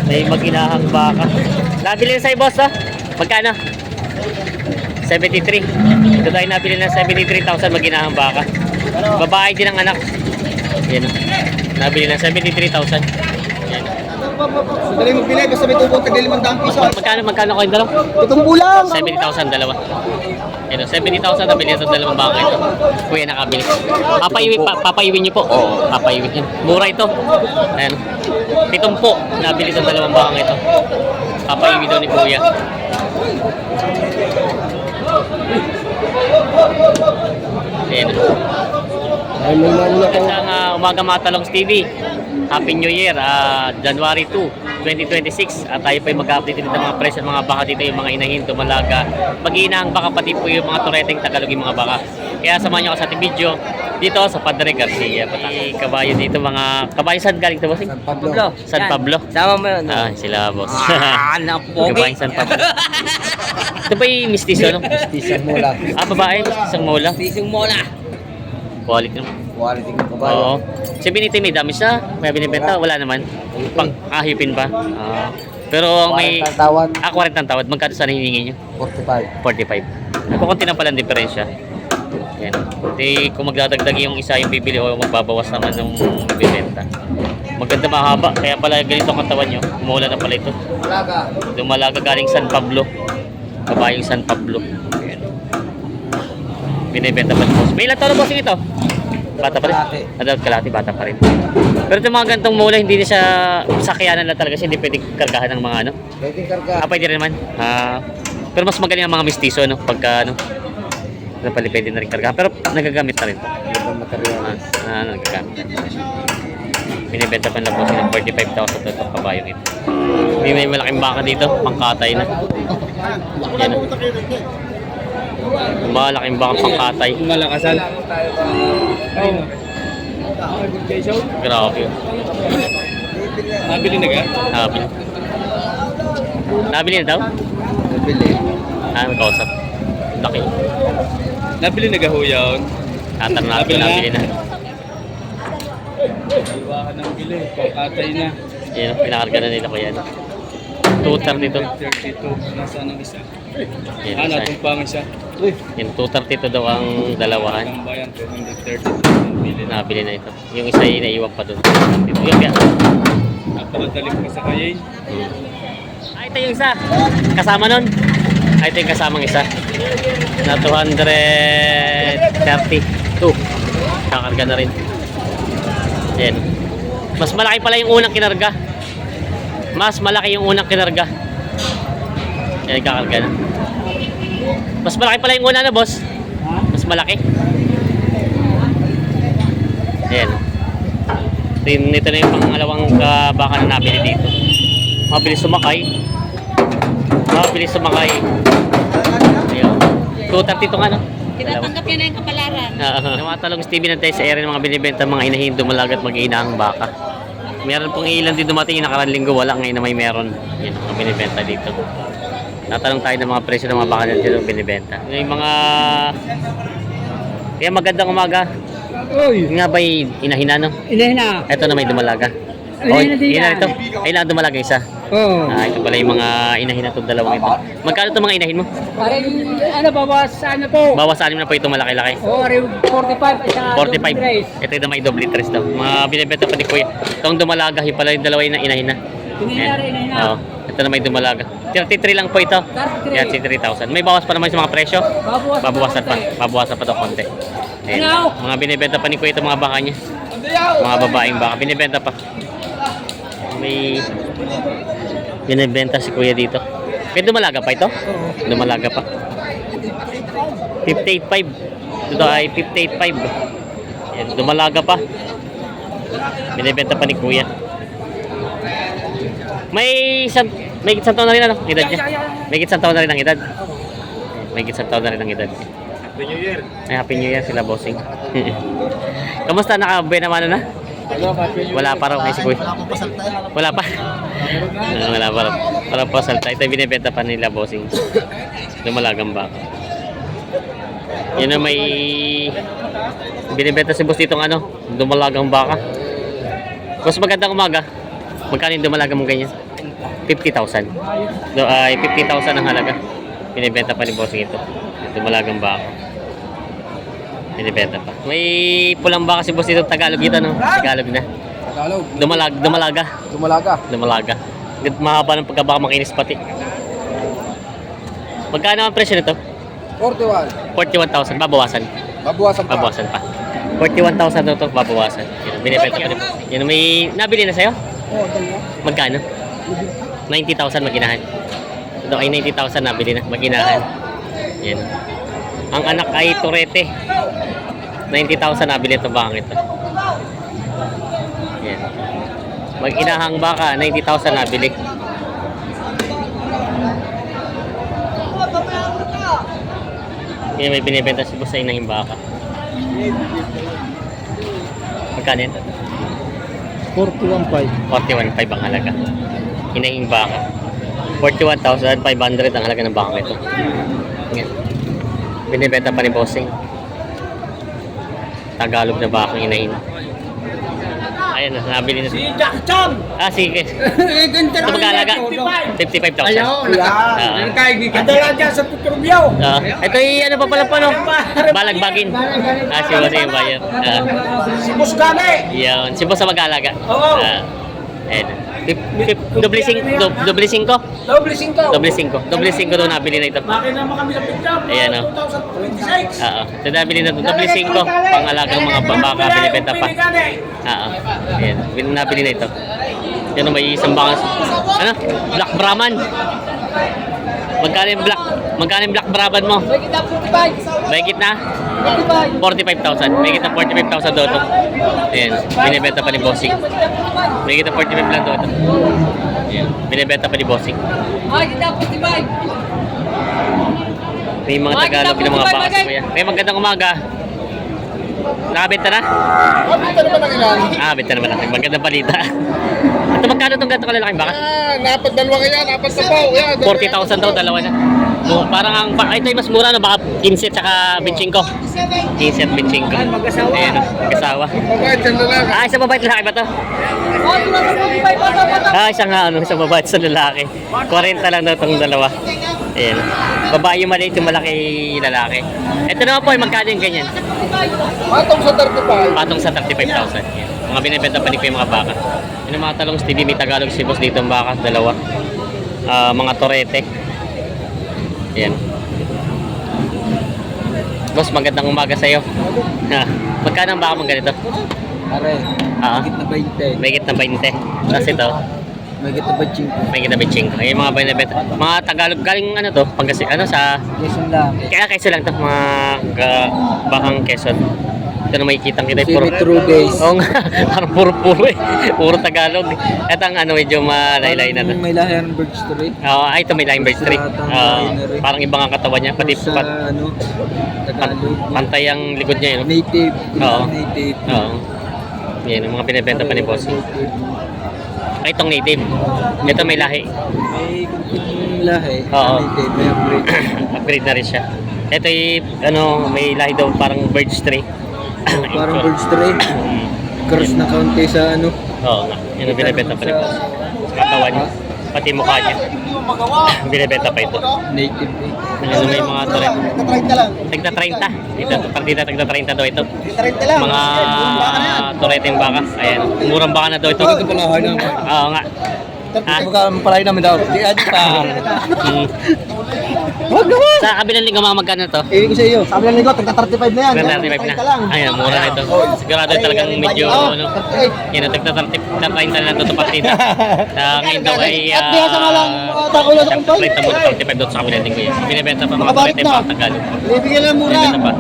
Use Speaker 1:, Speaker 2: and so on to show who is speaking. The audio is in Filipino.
Speaker 1: May maginahang baka. Nabili na sa'yo, boss, oh. Magkano? 73. Ito tayo nabili na 73,000 maginahang baka. Babae din ang anak. Yan. Nabili na 73,000. Yan.
Speaker 2: Dali mo pili, basta may tubong tagli 500 piso.
Speaker 1: Magkano ko yung dalawa?
Speaker 2: Itong bulang.
Speaker 1: 70,000 dalawa. Yan, 70,000 nabili ito dalawang baka ito. Kuya nakabili. Papaiwin niyo po. Oo, papaiwin niyo. Mura ito. Ayan. 7 po. Nabili ito dalawang baka ito. Papaiwin daw ni Kuya. Ayan. Magandang umaga mga Talongs TV. Happy New Year, January 2, 2026. At tayo po ay mag-update din ng mga presyo ng mga baka dito, yung mga inahin, dumalaga. Mag-iinahang baka pati po yung mga tureteng Tagalog yung mga baka. Kaya samahan nyo ako sa ating video dito sa Padre Garcia. Pati kabayo dito, mga kabayo saan galing ito, boss?
Speaker 2: San Pablo.
Speaker 1: San Pablo.
Speaker 2: Sama mo yun.
Speaker 1: Sila, boss.
Speaker 2: Napogi.
Speaker 1: Kabayo San Pablo. Ito ba yung mistiso, no?
Speaker 2: Isang mula.
Speaker 1: Babae, isang mola.
Speaker 2: Isang mula.
Speaker 1: Quality, no?
Speaker 2: Quality ng kabayo.
Speaker 1: Oo. Si Biniti may dami siya. May binibenta. Wala naman. Pang ahipin pa. Pero may...
Speaker 2: 40 tawad.
Speaker 1: 40 ang tawad. Magkano sana hinihingi nyo?
Speaker 2: 45.
Speaker 1: 45. Nagkukunti na pala ang diferensya. Yan. Di kung magdadagdag yung isa yung bibili o magbabawas naman ng bibenta. Maganda mahaba. Kaya pala ganito ang katawan nyo. Umulan na pala ito.
Speaker 2: Malaga.
Speaker 1: Dumalaga galing San Pablo. Kabayong San Pablo. Yan. Binibenta pa rin, boss. May ilan taon na bossing ito? Bata pa rin? Adult kalahati, bata pa rin. Pero itong mga gantong mula, hindi na siya sakyanan lang talaga. Kasi hindi pwedeng kargahan ng mga ano.
Speaker 2: Pwede karga.
Speaker 1: Pwede rin naman. Pero mas magaling ang mga mistiso, no? Pagka ano. Pwede na rin kargahan. Pero nagagamit na rin.
Speaker 2: Ibang material.
Speaker 1: Nagagamit na rin. Binibenta pa lang bossing ng 45,000 ito kabayong ito. May malaking baka dito. Pangkatay na. Yan. Malaking baka pangkatay.
Speaker 2: Malakasan.
Speaker 1: Grabe.
Speaker 2: Nabili na ka?
Speaker 1: Nabili. Nabili na daw?
Speaker 2: Nabili.
Speaker 1: May kausap. Laki.
Speaker 2: Nabili na ka ho yun?
Speaker 1: Nabili na.
Speaker 2: Iwakan ng bili. Pangkatay na.
Speaker 1: Yan, pinakarga na nila ko yan. 232.
Speaker 2: 32. Nasaan ang isa?
Speaker 1: Yan,
Speaker 2: Natong pang isa. Uy.
Speaker 1: Yung 232 daw ang dalawahan.
Speaker 2: Ang bayan, 232. Bili na.
Speaker 1: Nabili na ito. Yung isa ay naiwan pa doon. Yung yan.
Speaker 2: Napakadaling pa sa kayin.
Speaker 1: Ito yung isa. Kasama nun. Ito yung kasamang isa. Na 232. Kakarga na rin. Yan. Mas malaki pala yung unang kinarga. Mas malaki yung unang kinarga. Yan, kakarga na. Mas malaki pala yung una na, boss. Mas malaki. Ayan. Ito na yung pangalawang baka na nabili dito. Mabilis sumakay. Mabilis sumakay. Ayan. 230 ito nga, no?
Speaker 3: Tinatanggap niya na yung kapalaran.
Speaker 1: Mga Talongs TV na tayo sa area ng mga binibenta mga inahin, dumalagat, mag-iinahang baka. Meron pong ilan din dumating yung nakaraan linggo, wala ngayon na may meron. Yan, mga binibenta dito. Natanong tayo ng mga presyo ng mga baka dito binibenta. Yung mga... Kaya magandang umaga.
Speaker 2: Uy.
Speaker 1: Nga ba inahina, no?
Speaker 2: Inahina.
Speaker 1: Ito na may dumalaga.
Speaker 2: Inahina din yan.
Speaker 1: Ito. Ay lang dumalaga isa.
Speaker 2: Oo.
Speaker 1: Ito pala yung mga inahina itong dalawang ito. Magkano itong mga inahin mo?
Speaker 3: Parang ano, bawas ano po?
Speaker 1: Bawas anim na po ito malaki-laki.
Speaker 3: Oo, 45 isa.
Speaker 1: 45. Ito yung may double tres daw. Mga binibenta pa ni Kuya. Itong dumalaga, yung pala yung dalawa yung inahina.
Speaker 3: Inahina.
Speaker 1: Oo. Ito na may dumalaga. 33 lang po ito.
Speaker 3: 33.
Speaker 1: Yan, 33,000. May bawas pa naman sa mga presyo. Babawasan pa. Babawasan pa daw konti. Ayan. Mga binibenta pa ni Kuya itong mga baka niya. Mga babaeng baka. Binibenta pa. May binibenta si Kuya dito. Kaya dumalaga pa ito? Dumalaga pa. 58.5. Ito ay 58.5. Yan, dumalaga pa. Binibenta pa ni Kuya. May isang taon na rin ano, edad niya. May isang taon na rin ang edad. May isang taon na rin ang edad.
Speaker 2: Happy New Year.
Speaker 1: Ay, Happy New Year sila, bossing. Kamusta? Nakabuhay naman na?
Speaker 2: Hello, Happy New Year.
Speaker 1: Wala pa raw kay si Kuya. Wala pa. Wala pa raw. Para po salta. Ito binibenta pa nila, bossing. Dumalagang baka. Yun na may binibenta si boss ditong ano, dumalagang baka. Boss, magandang umaga. Magkano yung dumalagang mong ganyan? 50,000. Ay 50,000 ang halaga. Binibenta pa ni bossing ito. Dumalagang baka. Binibenta pa. May pulang baka si boss dito, Tagalog dito, no? Tagalog na.
Speaker 2: Tagalog.
Speaker 1: Dumalaga.
Speaker 2: Dumalaga.
Speaker 1: Mahaba ng pagkabaka, makinis pati. Magkano ang presyo nito?
Speaker 2: 41.
Speaker 1: 41,000, babawasan.
Speaker 2: Babawasan pa.
Speaker 1: Babawasan pa. 41,000 daw ito, babawasan. Yan, binibenta ko rin. Yan, may nabili na sa'yo?
Speaker 2: Oo, dalawa.
Speaker 1: Magkano? 90,000 maginahan. Ito ay 90,000 nabili na, maginahan. Yan. Ang anak ay Turete. 90,000 nabili ito bakang ito. Yan. Mag-inahang baka, 90,000 nabili. Yan, may binibenta si boss sa inahing baka. Magkano yan?
Speaker 2: 41.5.
Speaker 1: 41,500 ang halaga. Inahing baka. 41,500 ang halaga ng baka ito. Yan. Binibenta pa ni bossing. Tagalog na bakang inahin. Ayan na, nabili na.
Speaker 3: Si Jack Chan!
Speaker 1: Ah, sige. Ito mag-alaga? 55,000.
Speaker 3: Kadala dyan sa Tuturbio.
Speaker 1: Ito yung ano pa pala pa, no? Balagbagin. Ah, si boss yung buyer.
Speaker 3: Si Musgane.
Speaker 1: Yan. Si boss ang mag-alaga.
Speaker 3: Oo.
Speaker 1: Ayan. Doble 5.
Speaker 3: Doble 5.
Speaker 1: Doble 5 doon nabili na ito.
Speaker 3: Makina mo kami sa picture.
Speaker 1: Ayan, o.
Speaker 3: 2026.
Speaker 1: Oo. Ito nabili na ito. Doble 5. Pangalagang mga baka binibenta pa. Oo. Ayan. Nabili na ito. Yan o, may isang baka. Ano? Black Brahman. Magkano yung Black Brahman mo? Mahigit na? 45,000. Mahigit na 45,000 daw ito. Ayan. Binibenta pa ni bossing. Mahigit na 45 lang daw ito. Ayan. Binibenta pa ni bossing. May mga Tagalog ng mga baka sa kuya. May magandang umaga. Nakabenta na?
Speaker 2: Ito naman ang ilan.
Speaker 1: Ah, benta naman natin. Magandang balita. Ito magkano itong ganito kalalaking baka?
Speaker 2: Dapat dalawa kaya, dapat sabaw.
Speaker 1: 40,000 daw, dalawa na. So, parang ang, ito yung mas mura, no? Baka 15 tsaka 25. 15 at 25. Ayan, no? Mag-asawa.
Speaker 2: Mabait yung lalaki.
Speaker 1: Ah, isang babae at lalaki ba to? Ah, isang babae at isang lalaki. 40 lang daw itong dalawa. Ayan. Babae yung maliit, yung malaki lalaki. Ito naman po, magkano yung ganyan?
Speaker 2: Matong sa 35.
Speaker 1: Patong sa 35,000. Yan. Mga binibenta pa ni ko yung mga baka. Yung mga talong TV, may Tagalog si boss dito ang baka, dalawa. Mga Turete. Yan. Boss, magandang umaga sa'yo. Magkano ang baka mong ganito?
Speaker 2: Pare,
Speaker 1: Ah,
Speaker 2: na 20.
Speaker 1: may na 20. Tapos ito,
Speaker 2: May kita ba ching?
Speaker 1: may na 25. Ay, mga binibenta. Mga Tagalog, galing ano to? Ano sa...
Speaker 2: Quezon lang.
Speaker 1: Kaya Quezon lang to, mga bakang Quezon. Ito na makikita kita.
Speaker 2: True days.
Speaker 1: Oo nga, parang puro eh. Puro Tagalog. Ito ang ano, medyo malaylay na.
Speaker 2: May lahi ng bird story.
Speaker 1: Oo, ito may line bird street. Parang ibang ang katawan niya. Pati
Speaker 2: Sa ano, Tagalog.
Speaker 1: pantay ang likod niya. Yun, no?
Speaker 2: Native.
Speaker 1: Oo.
Speaker 2: Native.
Speaker 1: Oo. Yan, ang mga binibenta pa ni boss. Ay, itong native. Ito may lahi.
Speaker 2: May kunting lahi.
Speaker 1: Oo.
Speaker 2: Native. May upgrade.
Speaker 1: Upgrade na rin siya. Ito ano, may lahi daw parang bird street.
Speaker 2: Parang bird story. Cross na kaunti sa ano.
Speaker 1: Oo nga. Yan ang binibenta pa ni boss. Sa katawan niya. Pati mukha niya. Binibenta pa ito.
Speaker 2: Native.
Speaker 1: Ano may mga turet.
Speaker 2: 30 lang.
Speaker 1: Tagta 30. Ito, partida tagta 30 daw ito.
Speaker 2: 30 lang.
Speaker 1: Mga tureteng baka. Ayan. Murang baka na daw ito.
Speaker 2: Ito pala hard naman.
Speaker 1: Oo nga. Ah.
Speaker 2: Palahin namin daw. Di pa. Huwag naman.
Speaker 1: Sa kabilang linggo mga magkano to?
Speaker 2: Ibig ko sa iyo. Sabi lang nito, tagta 35 na yan.
Speaker 1: 35 na. Ayan, mura na ito. Sigurado talagang medyo ano. Yan, tagta 30 na lang ito sa partida. Ngayon daw ay...
Speaker 2: At di sa malang takulo sa kumpay.
Speaker 1: 30 muna 35 doon sa kabilang linggo yan. Binibenta pa mga
Speaker 2: Makabalik
Speaker 1: tureteng
Speaker 2: na.
Speaker 1: baka Tagalog.
Speaker 2: Ibigyan lang mura.
Speaker 1: Binibenta pa.